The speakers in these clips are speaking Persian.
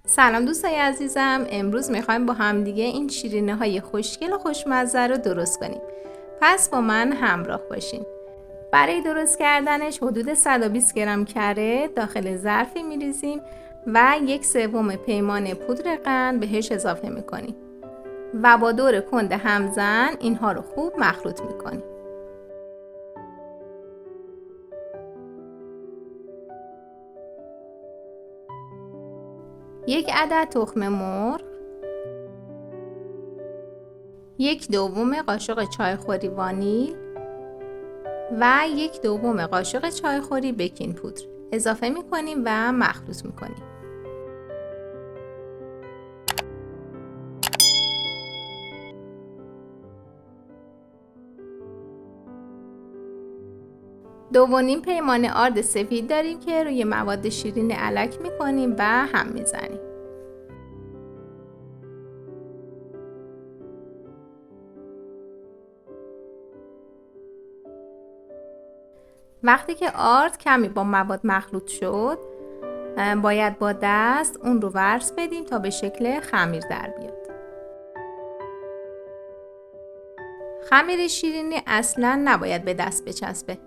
سلام دوستای عزیزم. امروز میخوایم با همدیگه این شیرینه های خوشگل و خوشمزه رو درست کنیم. پس با من همراه باشین. برای درست کردنش حدود 120 گرم کره داخل ظرفی میریزیم و 1/3 پیمانه پودر قند بهش اضافه میکنیم و با دور کند همزن اینها رو خوب مخلوط میکنیم. یک عدد تخم مرغ، 1/2 قاشق چایخوری وانیل و 1/2 قاشق چایخوری بیکینگ پودر اضافه میکنیم و مخلوط میکنیم. دو پیمانه آرد سفید داریم که روی مواد شیرین الک میکنیم و هم میزنیم. وقتی که آرد کمی با مواد مخلوط شد باید با دست اون رو ورز بدیم تا به شکل خمیر در بیاد. خمیر شیرینی اصلا نباید به دست بچسبه.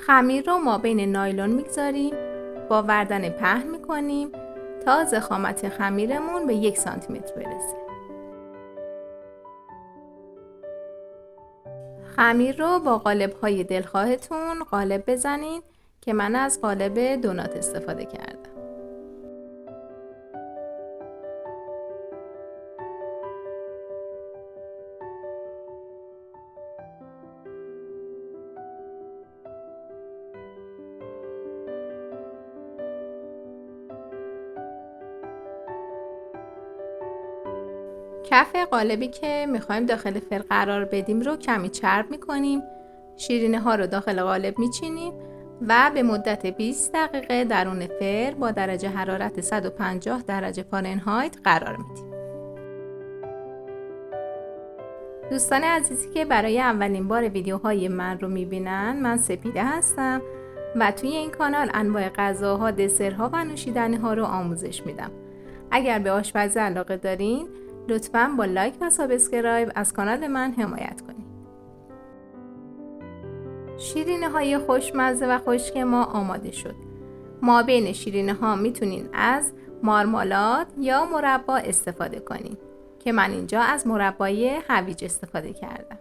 خمیر رو ما بین نایلون میگذاریم، با وردن پهن میکنیم تا ضخامت خمیرمون به 1 سانتیمتر برسه. خمیر رو با قالب‌های دلخواهتون قالب بزنین که من از قالب دونات استفاده کردم. کف قالبی که میخوایم داخل فر قرار بدیم رو کمی چرب میکنیم. شیرینه ها رو داخل قالب میچینیم و به مدت 20 دقیقه درون فر با درجه حرارت 150 درجه فارنهایت قرار میدیم. دوستان عزیزی که برای اولین بار ویدیوهای من رو میبینن، من سپیده هستم و توی این کانال انواع غذاها، دسرها و نوشیدنی‌ها رو آموزش میدم. اگر به آشپزی علاقه دارین لطفاً با لایک و سابسکرایب از کانال من حمایت کنید. شیرینه های خوشمزه و خشک ما آماده شد. ما بین شیرینه ها میتونین از مارمالاد یا مربا استفاده کنین که من اینجا از مربای هویج استفاده کردم.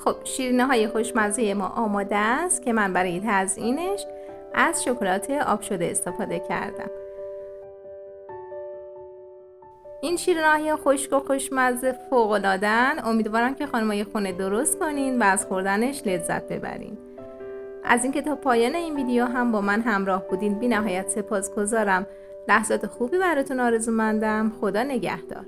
خب شیرینه های خوشمزه ما آماده است که من برای تزیینش از شکلات آب شده استفاده کردم. این شیرینه های خشک و خوشمزه فوق العاده‌اند. امیدوارم که خانمای خونه درست کنین و از خوردنش لذت ببرین. از اینکه تا پایان این ویدیو هم با من همراه بودین بی نهایت سپاسگزارم. لحظات خوبی براتون آرزومندم. خدا نگهدار.